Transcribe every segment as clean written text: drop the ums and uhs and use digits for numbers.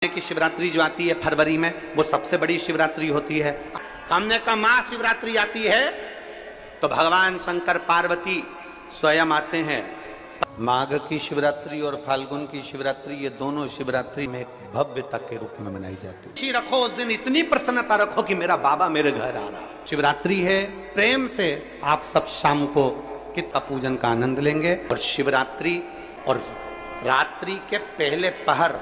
की शिवरात्रि जो आती है फरवरी में, वो सबसे बड़ी शिवरात्रि होती है। हमने कहा महाशिवरात्रि आती है तो भगवान शंकर पार्वती स्वयं आते हैं। माघ की शिवरात्रि और फाल्गुन की शिवरात्रि, ये दोनों शिवरात्रि में भव्यता के रूप में मनाई जाती है। खुशी रखो उस दिन, इतनी प्रसन्नता रखो कि मेरा बाबा मेरे घर आ रहा। शिवरात्रि है, प्रेम से आप सब शाम को कितना पूजन का आनंद लेंगे। और शिवरात्रि और रात्रि के पहले पहर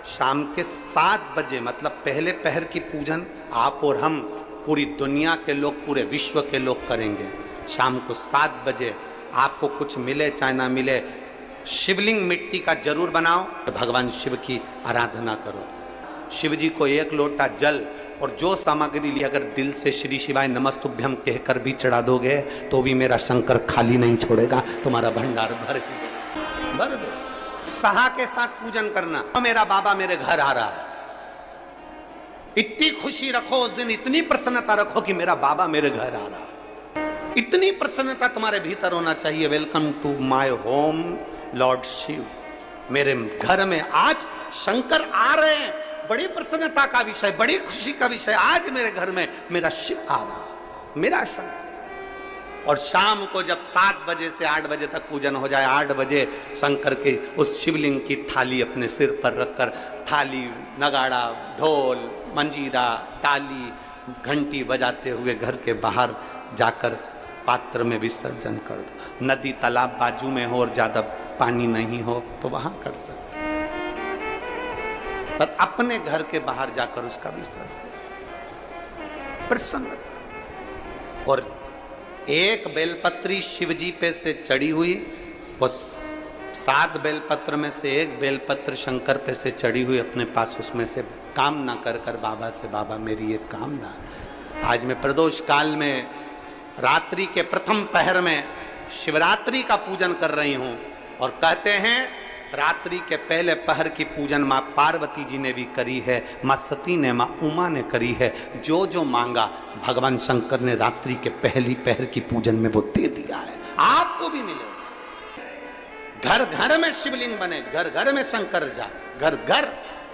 शाम के 7 बजे, मतलब पहले पहर की पूजन आप और हम, पूरी दुनिया के लोग, पूरे विश्व के लोग करेंगे। शाम को 7 बजे आपको कुछ मिले चाहे ना मिले, शिवलिंग मिट्टी का जरूर बनाओ, भगवान शिव की आराधना करो। शिव जी को 1 लोटा जल और जो सामग्री ली, अगर दिल से श्री शिवाय नमस्तुभ्यम कहकर भी चढ़ा दोगे तो भी मेरा शंकर खाली नहीं छोड़ेगा, तुम्हारा भंडार भर दो। सहा के साथ पूजन करना, तो मेरा बाबा मेरे घर आ रहा है। इतनी खुशी रखो उस दिन, इतनी प्रसन्नता रखो कि मेरा बाबा मेरे घर आ रहा है। इतनी प्रसन्नता तुम्हारे भीतर होना चाहिए। Welcome to my home lord Shiva, मेरे घर में आज शंकर आ रहे हैं। बड़ी प्रसन्नता का विषय, बड़ी खुशी का विषय, आज मेरे घर में मेरा शिव आ रहा, मेरा शंकर। और शाम को जब 7 बजे से 8 बजे तक पूजन हो जाए, 8 बजे शंकर के उस शिवलिंग की थाली अपने सिर पर रखकर, थाली, नगाड़ा, ढोल, मंजीरा, ताली, घंटी बजाते हुए घर के बाहर जाकर पात्र में विसर्जन कर दो। नदी तालाब बाजू में हो और ज्यादा पानी नहीं हो तो वहां कर सकते, पर अपने घर के बाहर जाकर उसका विसर्जन प्रसन्न। और एक बेलपत्री शिवजी पे से चढ़ी हुई, वो 7 बेलपत्र में से एक बेलपत्र शंकर पे से चढ़ी हुई अपने पास, उसमें से कामना कर कर बाबा से, बाबा मेरी एक कामना, आज मैं प्रदोष काल में रात्रि के प्रथम पहर में शिवरात्रि का पूजन कर रही हूं। और कहते हैं रात्रि के पहले पहर की पूजन मां पार्वती जी ने भी करी है, मां सती ने, मां उमा ने करी है। जो जो मांगा भगवान शंकर ने रात्रि के पहली पहर की पूजन में वो दे दिया है, आपको भी मिलेगा। घर घर में शिवलिंग बने, घर घर में शंकर जाए, घर घर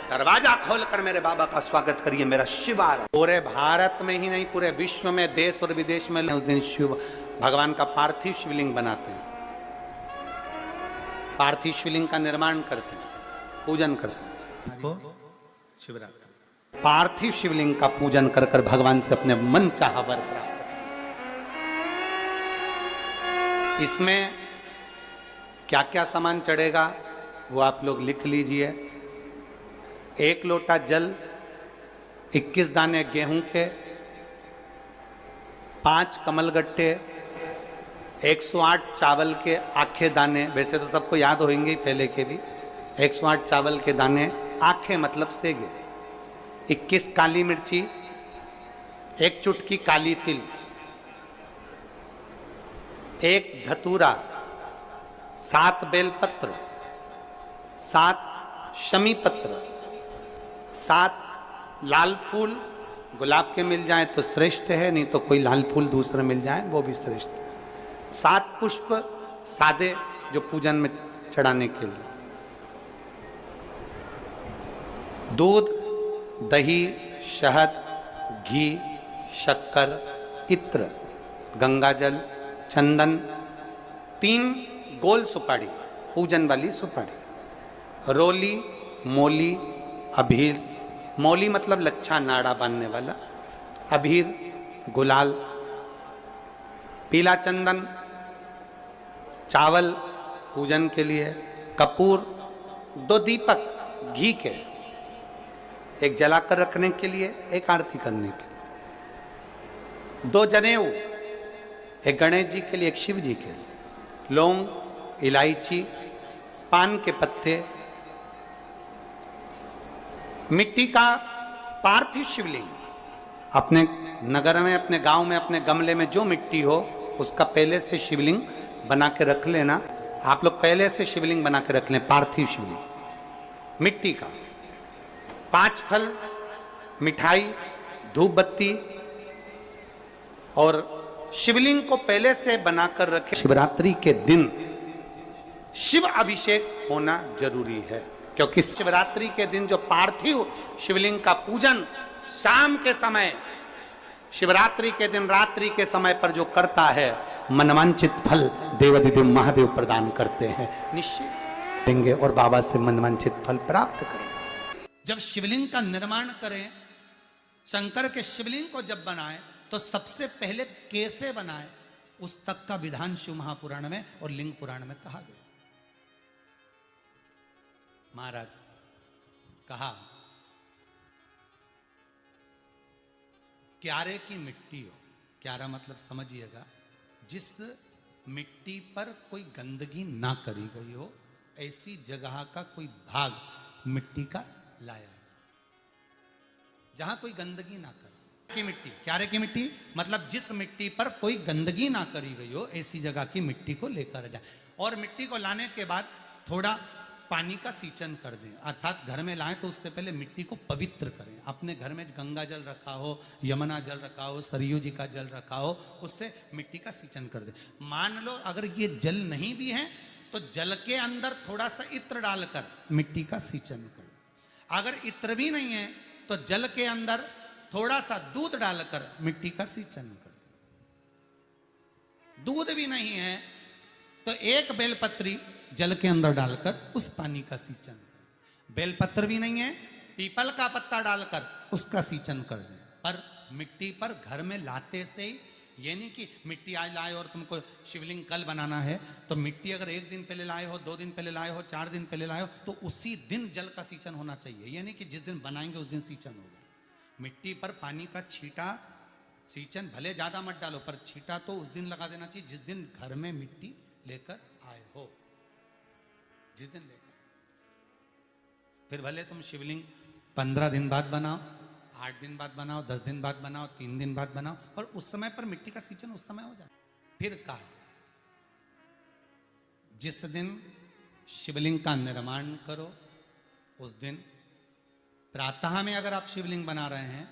दरवाजा खोलकर मेरे बाबा का स्वागत करिए, मेरा शिव आ रहा। पूरे भारत में ही नहीं, पूरे विश्व में, देश और विदेश में उस दिन शिव भगवान का पार्थिव शिवलिंग बनाते हैं, पार्थिव शिवलिंग का निर्माण करते हैं, पूजन करते हैं। शिवरात्रि पार्थिव शिवलिंग का पूजन कर कर भगवान से अपने मन चाहा वर प्राप्त करें। इसमें क्या क्या सामान चढ़ेगा वो आप लोग लिख लीजिए। 1 लोटा जल, 21 दाने गेहूं के, 5 कमलगट्टे, 108 चावल के आखे दाने, वैसे तो सबको याद होंगे ही पहले के भी। 108 चावल के दाने, आखे मतलब सेगे, 21 काली मिर्ची, 1 चुटकी काली तिल, 1 धतूरा, 7 बेलपत्र, 7 शमी पत्र, 7 लाल फूल, गुलाब के मिल जाए तो श्रेष्ठ है, नहीं तो कोई लाल फूल दूसरे मिल जाए वो भी श्रेष्ठ है। 7 पुष्प सादे जो पूजन में चढ़ाने के लिए, दूध, दही, शहद, घी, शक्कर, इत्र, गंगाजल, चंदन, 3 गोल सुपारी, पूजन वाली सुपारी, रोली, मोली, अभीर, मौली मतलब लच्छा नाड़ा बांधने वाला, अभीर, गुलाल, पीला चंदन, चावल पूजन के लिए, कपूर, 2 दीपक घी के, एक जलाकर रखने के लिए, एक आरती करने के लिए, 2 जनेऊ, एक गणेश जी के लिए, एक शिव जी के लिए, लौंग, इलायची, पान के पत्ते, मिट्टी का पार्थिव शिवलिंग। अपने नगर में, अपने गांव में, अपने गमले में जो मिट्टी हो उसका पहले से शिवलिंग बना के रख लेना। आप लोग पहले से शिवलिंग बना के रख लें, पार्थिव शिवलिंग मिट्टी का। 5 फल, मिठाई, धूप बत्ती, और शिवलिंग को पहले से बनाकर रखें। शिवरात्रि के दिन शिव अभिषेक होना जरूरी है। क्योंकि शिवरात्रि के दिन जो पार्थिव शिवलिंग का पूजन शाम के समय, शिवरात्रि के दिन रात्रि के समय पर जो करता है, मनवांचित फल देवाधिदेव महादेव प्रदान करते हैं, निश्चित देंगे और बाबा से मनवांचित फल प्राप्त करेंगे। जब शिवलिंग का निर्माण करें, शंकर के शिवलिंग को जब बनाए तो सबसे पहले कैसे बनाए, उस तक का विधान शिव महापुराण में और लिंग पुराण में कहा गया। महाराज कहा, क्यारे की मिट्टी हो, क्यारा मतलब समझिएगा, जिस मिट्टी पर कोई गंदगी ना करी गई हो, ऐसी जगह का कोई भाग मिट्टी का लाया जाए जहां कोई गंदगी ना करे। की मिट्टी, क्यारे की मिट्टी मतलब जिस मिट्टी पर कोई गंदगी ना करी गई हो, ऐसी जगह की मिट्टी को लेकर जाए। और मिट्टी को लाने के बाद थोड़ा पानी का सींचन कर दें, अर्थात घर में लाएं तो उससे पहले मिट्टी को पवित्र करें। अपने घर में गंगा जल रखा हो, यमुना जल रखा हो, सरयू जी का जल रखा हो, उससे मिट्टी का सींचन कर दें। मान लो अगर ये जल नहीं भी है तो जल के अंदर थोड़ा सा इत्र डालकर मिट्टी का सींचन करें। अगर इत्र भी नहीं है तो जल के अंदर थोड़ा सा दूध डालकर मिट्टी का सींचन करें। दूध भी नहीं है तो एक बेलपत्री जल के अंदर डालकर उस पानी का सींचन करें। बेलपत्र भी नहीं है, पीपल का पत्ता डालकर उसका सींचन कर दें। पर मिट्टी पर घर में लाते से ही, ये नहीं कि मिट्टी आज लाए और तुमको शिवलिंग कल बनाना है, तो मिट्टी अगर 1 दिन पहले लाए हो, 2 दिन पहले लाए हो, 4 दिन पहले लाए हो, तो उसी दिन जल का सींचन होना चाहिए। ये नहीं कि जिस दिन बनाएंगे उस दिन सींचन होगा। मिट्टी पर पानी का छींटा, सींचन भले ज्यादा मत डालो, पर छींटा तो उस दिन लगा देना चाहिए जिस दिन घर में मिट्टी लेकर आए हो, जिस दिन लेकर। फिर भले तुम शिवलिंग 15 दिन बाद बनाओ, 8 दिन बाद बनाओ, 10 दिन बाद बनाओ, 3 दिन बाद बनाओ, पर उस समय पर मिट्टी का सींचन उस समय हो जाए। फिर कहा, जिस दिन शिवलिंग का निर्माण करो उस दिन प्रातः में अगर आप शिवलिंग बना रहे हैं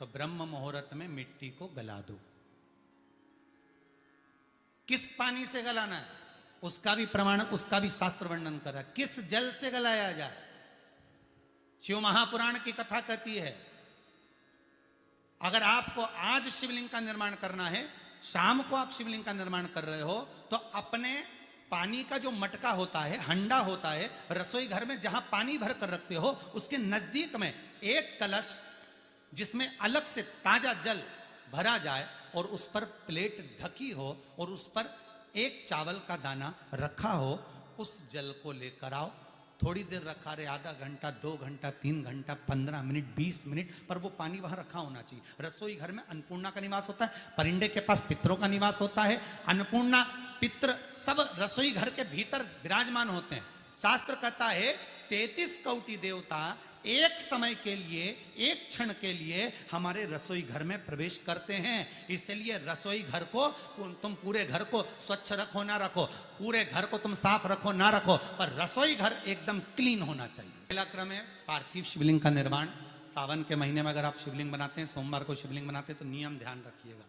तो ब्रह्म मुहूर्त में मिट्टी को गला दो। किस पानी से गलाना है उसका भी प्रमाण, उसका भी शास्त्र वर्णन करा। किस जल से गलाया जाए, शिव महापुराण की कथा कहती है, अगर आपको आज शिवलिंग का निर्माण करना है, शाम को आप शिवलिंग का निर्माण कर रहे हो, तो अपने पानी का जो मटका होता है, हंडा होता है, रसोई घर में जहां पानी भर कर रखते हो, उसके नजदीक में एक कलश जिसमें अलग से ताजा जल भरा जाए और उस पर प्लेट ढकी हो और उस पर एक चावल का दाना रखा हो, उस जल को लेकर आओ। थोड़ी देर रखा रहे, आधा घंटा, 2 घंटा, 3 घंटा, 15 मिनट, 20 मिनट, पर वो पानी वहां रखा होना चाहिए। रसोई घर में अन्नपूर्णा का निवास होता है, परिंदे के पास पितरों का निवास होता है। अन्नपूर्णा, पित्र सब रसोई घर के भीतर विराजमान होते हैं। शास्त्र कहता है 33 कोटि देवता एक समय के लिए, एक क्षण के लिए हमारे रसोई घर में प्रवेश करते हैं। इसलिए रसोई घर को तुम पूरे घर को स्वच्छ रखो ना रखो, पूरे घर को तुम साफ रखो ना रखो, पर रसोई घर एकदम क्लीन होना चाहिए। पहला क्रम है पार्थिव शिवलिंग का निर्माण। सावन के महीने में अगर आप शिवलिंग बनाते हैं, सोमवार को शिवलिंग बनाते हैं, तो नियम ध्यान रखिएगा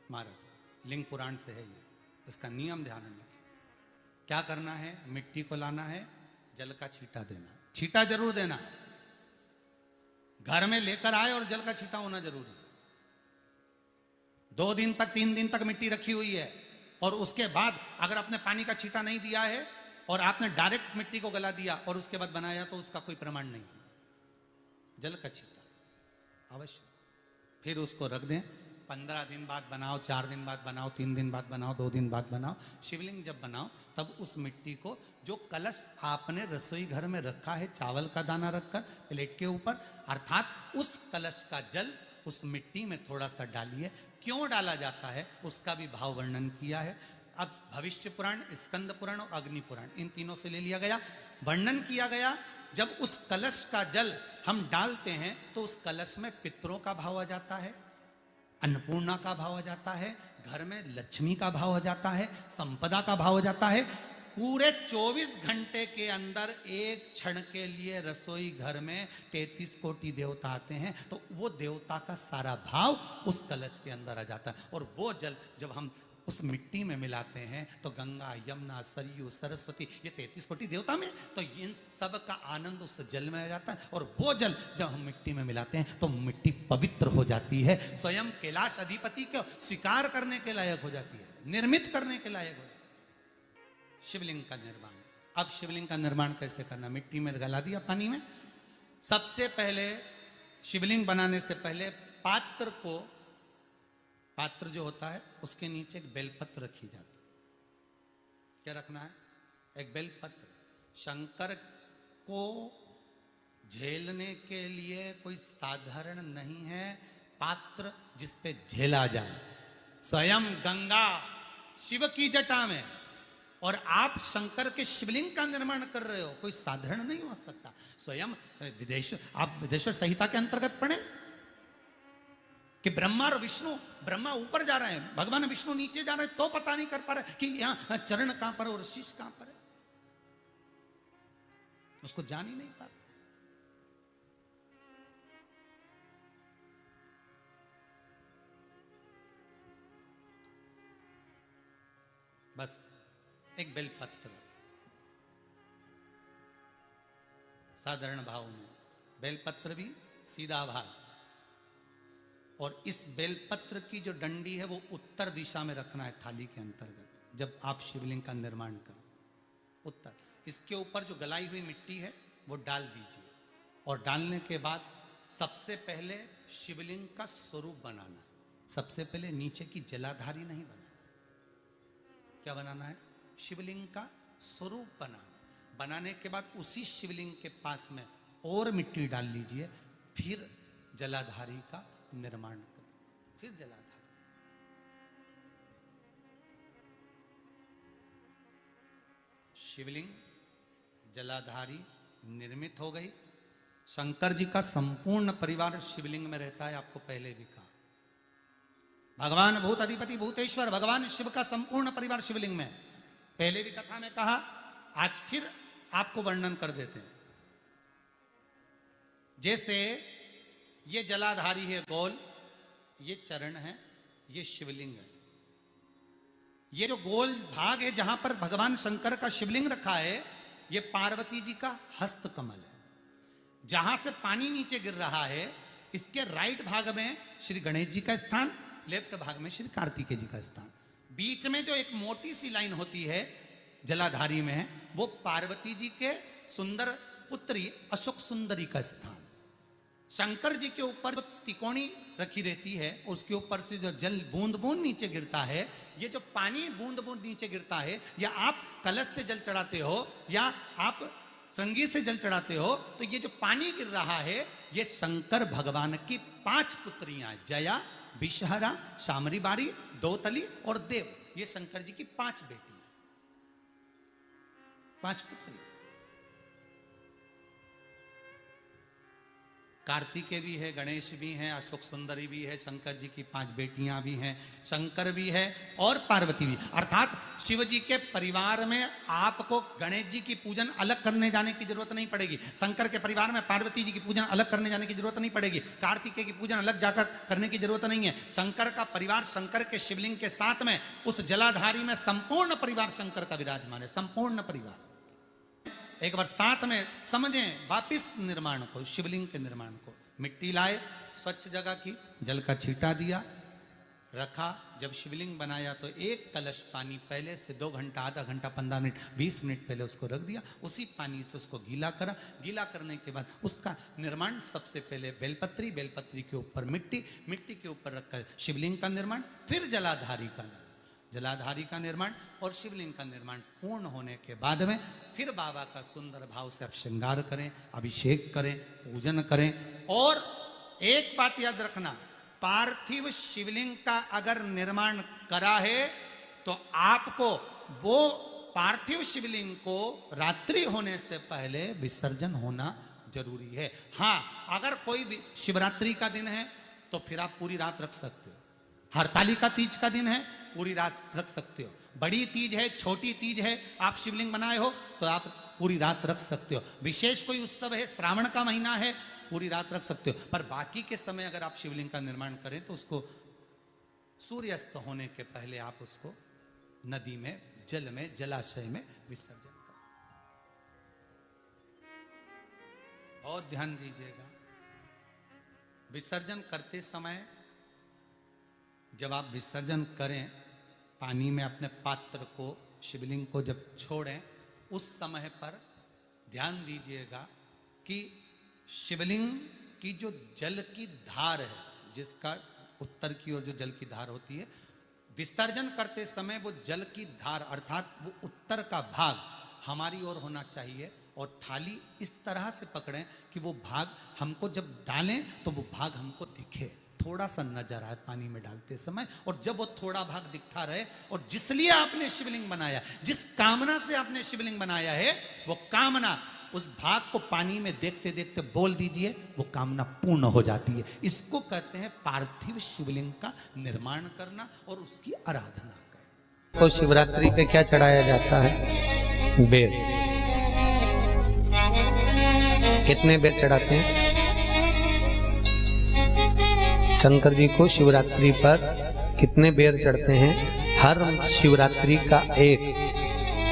महाराज, लिंग पुराण से है ये, इसका नियम ध्यान रखिए। क्या करना है, मिट्टी को लाना है, जल का छींटा देना, छींटा जरूर देना, घर में लेकर आए और जल का छींटा होना जरूरी है। 2 दिन तक, 3 दिन तक मिट्टी रखी हुई है और उसके बाद अगर आपने पानी का छींटा नहीं दिया है और आपने डायरेक्ट मिट्टी को गला दिया और उसके बाद बनाया, तो उसका कोई प्रमाण नहीं। जल का छींटा अवश्य। फिर उसको रख दें, 15 दिन बाद बनाओ, 4 दिन बाद बनाओ, 3 दिन बाद बनाओ, 2 दिन बाद बनाओ। शिवलिंग जब बनाओ तब उस मिट्टी को, जो कलश आपने रसोई घर में रखा है चावल का दाना रखकर प्लेट के ऊपर, अर्थात उस कलश का जल उस मिट्टी में थोड़ा सा डालिए। क्यों डाला जाता है उसका भी भाव वर्णन किया है। अब भविष्य पुराण, स्कंद पुराण और अग्नि पुराण, इन तीनों से ले लिया गया, वर्णन किया गया। जब उस कलश का जल हम डालते हैं तो उस कलश में पितरों का भाव आ जाता है, अन्नपूर्णा का भाव आ जाता है, घर में लक्ष्मी का भाव आ जाता है, संपदा का भाव आ जाता है। पूरे 24 घंटे के अंदर एक क्षण के लिए रसोई घर में 33 कोटि देवता आते हैं, तो वो देवता का सारा भाव उस कलश के अंदर आ जाता है। और वो जल जब हम उस मिट्टी में मिलाते हैं तो गंगा, यमुना, सरयू, सरस्वती, ये 33 कोटि देवता में, तो इन सब का आनंद उस जल में आ जाता है। और वो जल जब हम मिट्टी में मिलाते हैं तो मिट्टी पवित्र हो जाती है, स्वयं कैलाश अधिपति को स्वीकार करने के लायक हो जाती है, निर्मित करने के लायक हो जाती है। शिवलिंग का निर्माण, अब शिवलिंग का निर्माण कैसे करना? मिट्टी में गला दिया पानी में। सबसे पहले शिवलिंग बनाने से पहले पात्र जो होता है उसके नीचे एक बेलपत्र रखी जाती है। क्या रखना है? एक बेलपत्र। शंकर को झेलने के लिए कोई साधारण नहीं है पात्र जिस पे झेला जाए। स्वयं गंगा शिव की जटा में और आप शंकर के शिवलिंग का निर्माण कर रहे हो, कोई साधारण नहीं हो सकता। स्वयं आप विदेश्वर संहिता के अंतर्गत पढ़े कि ब्रह्मा और विष्णु, ब्रह्मा ऊपर जा रहे हैं, भगवान विष्णु नीचे जा रहे हैं, तो पता नहीं कर पा रहे कि यहां चरण कहां पर और शीश कहां पर है, उसको जान ही नहीं पा रहे। बस एक बेलपत्र साधारण भाव में, बेलपत्र भी सीधा भाग, और इस बेलपत्र की जो डंडी है वो उत्तर दिशा में रखना है थाली के अंतर्गत जब आप शिवलिंग का निर्माण करें। उत्तर, इसके ऊपर जो गलाई हुई मिट्टी है वो डाल दीजिए, और डालने के बाद सबसे पहले शिवलिंग का स्वरूप बनाना है। सबसे पहले नीचे की जलाधारी नहीं बनाना, क्या बनाना है? शिवलिंग का स्वरूप बनाना। बनाने के बाद उसी शिवलिंग के पास में और मिट्टी डाल लीजिए, फिर जलाधारी का निर्माण करें, फिर जलाधारी। शिवलिंग जलाधारी निर्मित हो गई। शंकर जी का संपूर्ण परिवार शिवलिंग में रहता है, आपको पहले भी कहा। भगवान भूत अधिपति भूतेश्वर भगवान शिव का संपूर्ण परिवार शिवलिंग में, पहले भी कथा में कहा, आज फिर आपको वर्णन कर देते हैं। जैसे ये जलाधारी है गोल, ये चरण है, ये शिवलिंग है। ये जो गोल भाग है जहां पर भगवान शंकर का शिवलिंग रखा है, ये पार्वती जी का हस्त कमल है। जहां से पानी नीचे गिर रहा है, इसके राइट भाग में श्री गणेश जी का स्थान, लेफ्ट भाग में श्री कार्तिकेय जी का स्थान। बीच में जो एक मोटी सी लाइन होती है जलाधारी में है, वो पार्वती जी के सुंदर पुत्री अशोक सुंदरी का स्थान। शंकर जी के ऊपर जो तिकोनी रखी रहती है, उसके ऊपर से जो जल बूंद बूंद नीचे गिरता है, ये जो पानी बूंद बूंद नीचे गिरता है, या आप कलश से जल चढ़ाते हो या आप संगीत से जल चढ़ाते हो, तो ये जो पानी गिर रहा है, ये शंकर भगवान की 5 पुत्रियां, जया, विषहरा, शामरी बारी, दोतली और देव, ये शंकर जी की 5 बेटियां, 5 पुत्री। कार्तिकेय भी है, गणेश भी हैं, अशोक सुंदरी भी है, शंकर जी की 5 बेटियां भी हैं, शंकर भी है और पार्वती भी। अर्थात शिव जी के परिवार में आपको गणेश जी की पूजन अलग करने जाने की जरूरत नहीं पड़ेगी, शंकर के परिवार में पार्वती जी की पूजन अलग करने जाने की जरूरत नहीं पड़ेगी, कार्तिकेय की पूजन अलग जाकर करने की जरूरत नहीं है। शंकर का परिवार शंकर के शिवलिंग के साथ में उस जलाधारी में संपूर्ण परिवार शंकर का विराजमान है, संपूर्ण परिवार। एक बार साथ में समझें वापिस निर्माण को, शिवलिंग के निर्माण को। मिट्टी लाए, स्वच्छ जगह की, जल का छींटा दिया, रखा। जब शिवलिंग बनाया तो एक कलश पानी पहले से 2 घंटा, आधा घंटा, 15 मिनट, 20 मिनट पहले उसको रख दिया। उसी पानी से उसको गीला करा। गीला करने के बाद उसका निर्माण सबसे पहले बेलपत्री, बेलपत्री के ऊपर मिट्टी, मिट्टी के ऊपर रखकर शिवलिंग का निर्माण, फिर जलाधारी का निर्माण, जलाधारी का निर्माण और शिवलिंग का निर्माण पूर्ण होने के बाद में फिर बाबा का सुंदर भाव से आप श्रृंगार करें, अभिषेक करें, पूजन करें। और एक बात याद रखना, पार्थिव शिवलिंग का अगर निर्माण करा है तो आपको वो पार्थिव शिवलिंग को रात्रि होने से पहले विसर्जन होना जरूरी है। हाँ, अगर कोई भी शिवरात्रि का दिन है तो फिर आप पूरी रात रख सकते हो। हरतालिका तीज का दिन है, पूरी रात रख सकते हो। बड़ी तीज है, छोटी तीज है, आप शिवलिंग बनाए हो तो आप पूरी रात रख सकते हो। विशेष कोई उत्सव है, श्रावण का महीना है, पूरी रात रख सकते हो। पर बाकी के समय अगर आप शिवलिंग का निर्माण करें तो उसको सूर्यास्त होने के पहले आप उसको नदी में, जल में, जलाशय में विसर्जन करें। बहुत ध्यान दीजिएगा, विसर्जन करते समय जब आप विसर्जन करें, पानी में अपने पात्र को, शिवलिंग को जब छोड़ें, उस समय पर ध्यान दीजिएगा कि शिवलिंग की जो जल की धार है, जिसका उत्तर की ओर जो जल की धार होती है, विसर्जन करते समय वो जल की धार अर्थात वो उत्तर का भाग हमारी ओर होना चाहिए और थाली इस तरह से पकड़ें कि वो भाग हमको जब डालें तो वो भाग हमको दिखे, थोड़ा सा नजर आए पानी में डालते समय। और जब वो थोड़ा भाग दिखता रहे, और जिस लिए आपने शिवलिंग बनाया, जिस कामना से आपने शिवलिंग बनाया है, वो कामना उस भाग को पानी में देखते देखते बोल दीजिए, वो कामना पूर्ण हो जाती है। इसको कहते हैं पार्थिव शिवलिंग का निर्माण करना और उसकी आराधना करना। तो शिवरात्रि पे क्या चढ़ाया जाता है? बेर। कितने बेर चढ़ाते हैं? शंकर जी को शिवरात्रि पर कितने बेर चढ़ते हैं? हर शिवरात्रि का एक।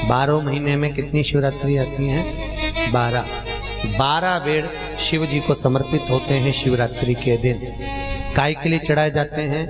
12 महीने में कितनी शिवरात्रि आती हैं? 12 बेर शिव जी को समर्पित होते हैं शिवरात्रि के दिन। काय के लिए चढ़ाए जाते हैं?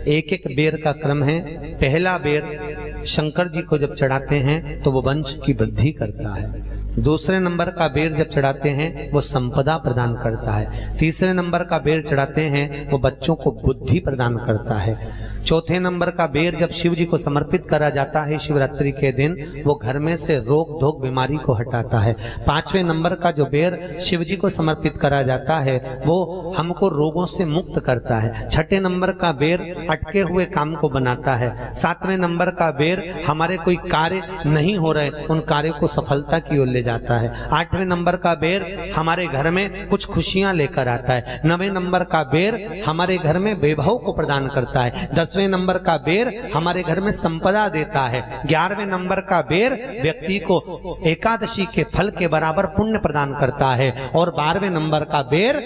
एक एक बेर का क्रम है। पहला बेर शंकर जी को जब चढ़ाते हैं तो वो वंश की वृद्धि करता है। दूसरे नंबर का बेर जब चढ़ाते हैं वो संपदा प्रदान करता है। तीसरे नंबर का बेर चढ़ाते हैं वो बच्चों को बुद्धि प्रदान करता है। चौथे नंबर का बेर जब शिव जी को समर्पित करा जाता है शिवरात्रि के दिन, वो घर में से रोग धोग बीमारी को हटाता है। 5वें नंबर का जो बेर शिव जी को समर्पित करा जाता है वो हमको रोगों से मुक्त करता है। 6ठे नंबर का बेर अटके हुए काम को बनाता है। 7वें नंबर का बेर हमारे कोई कार्य नहीं हो रहे, उन कार्यों को सफलता की ओर ले जाता है। 8वें नंबर का बेर हमारे घर में कुछ खुशियां लेकर आता है। 9वें नंबर का बेर हमारे घर में वैभव को प्रदान करता है। 10वें नंबर का बेर हमारे घर में संपदा देता है। 11वें नंबर का बेर व्यक्ति को एकादशी के फल के बराबर पुण्य प्रदान करता है। और 12वें नंबर का बेर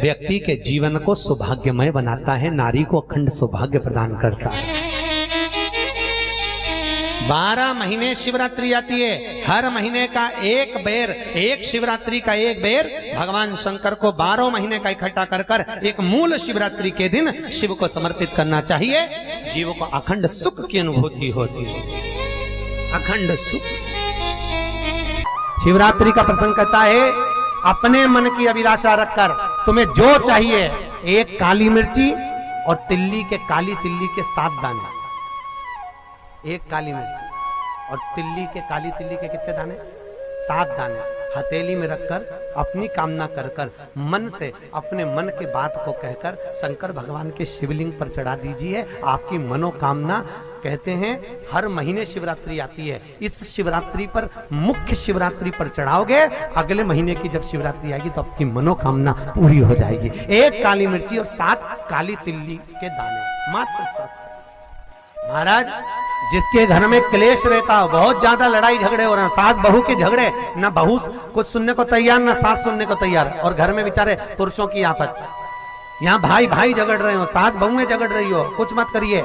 व्यक्ति के जीवन को सौभाग्यमय बनाता है, नारी को अखंड सौभाग्य प्रदान करता है। 12 महीने शिवरात्रि आती है। हर महीने का एक बेर, एक शिवरात्रि का एक बेर भगवान शंकर को 12 महीने का इकट्ठा कर कर एक मूल शिवरात्रि के दिन शिव को समर्पित करना चाहिए। जीव को अखंड सुख की अनुभूति होती है, अखंड सुख। शिवरात्रि का प्रसंग कहता है अपने मन की अभिलाषा रखकर तुम्हें जो चाहिए, एक काली मिर्ची और तिल्ली के, काली तिल्ली के 7 दाने। एक काली मिर्ची और तिल्ली के, काली तिल्ली के कितने दाने? 7 दाने हथेली में रखकर अपनी कामना कर कर मन से अपने मन के बात को कहकर शंकर भगवान के शिवलिंग पर चढ़ा दीजिए। आपकी मनोकामना, कहते हैं हर महीने शिवरात्रि आती है, इस शिवरात्रि पर, मुख्य शिवरात्रि पर चढ़ाओगे, अगले महीने की जब शिवरात्रि आएगी तो आपकी मनोकामना पूरी हो जाएगी। एक काली मिर्ची और 7 काली तिल्ली के दाने, मात्र 7। महाराज, जिसके घर में क्लेश रहता हो, बहुत ज्यादा लड़ाई झगड़े हो रहे हैं, सास बहू के झगड़े, ना बहू कुछ सुनने को तैयार ना सास सुनने को तैयार, और घर में बेचारे पुरुषों की आफत, यहाँ भाई भाई झगड़ रहे हो, सास बहू में झगड़ रही हो, कुछ मत करिए।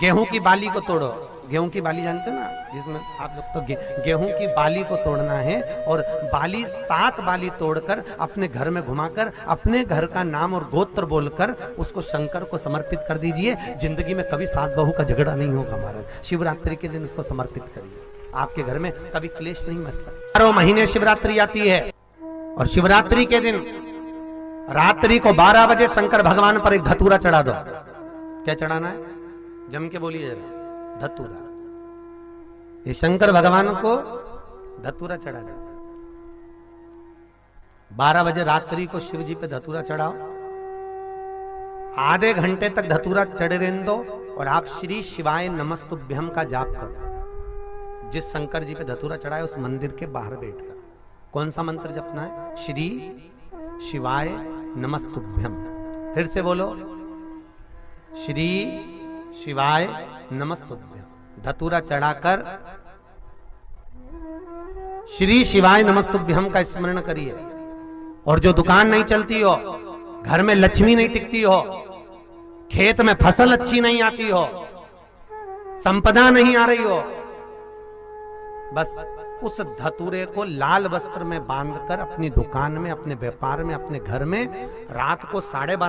गेहूं की बाली को तोड़ो। गेहूं की बाली जानते ना, जिसमें आप लोग तो गेहूं की बाली को तोड़ना है, और बाली 7 बाली तोड़कर अपने घर में घुमाकर अपने घर का नाम और गोत्र बोलकर उसको शंकर को समर्पित कर दीजिए। जिंदगी में कभी सास बहू का झगड़ा नहीं होगा। महाराज, शिवरात्रि के दिन उसको समर्पित करिए, आपके घर में कभी क्लेश नहीं मच सकता। 12 महीने शिवरात्रि आती है, और शिवरात्रि के दिन रात्रि को 12 बजे शंकर भगवान पर एक धतूरा चढ़ा दो। क्या चढ़ाना है? जम के बोलिए जरा। धतूरा। ये शंकर भगवान को धतूरा चढ़ा दो। 12 बजे रात्रि को शिव जी पे धतूरा चढ़ाओ। आधे घंटे तक धतूरा चढ़े रहने दो, और आप श्री शिवाय नमस्तुभ्यम का जाप करो। जिस शंकर जी पे धतूरा चढ़ाए उस मंदिर के बाहर बैठकर कौन सा मंत्र जपना है? श्री शिवाय नमस्तुभ्यम। फिर से बोलो, श्री शिवाय नमस्तुभ्यम। धतूरा चढ़ाकर श्री शिवाय नमस्तुभ्यम का स्मरण करिए। और जो दुकान नहीं चलती हो, घर में लक्ष्मी नहीं टिकती हो, खेत में फसल अच्छी नहीं आती हो, संपदा नहीं आ रही हो, बस उस धतूरे को लाल वस्त्र में बांधकर अपनी दुकान में, अपने व्यापार में, अपने घर में रात को 12:30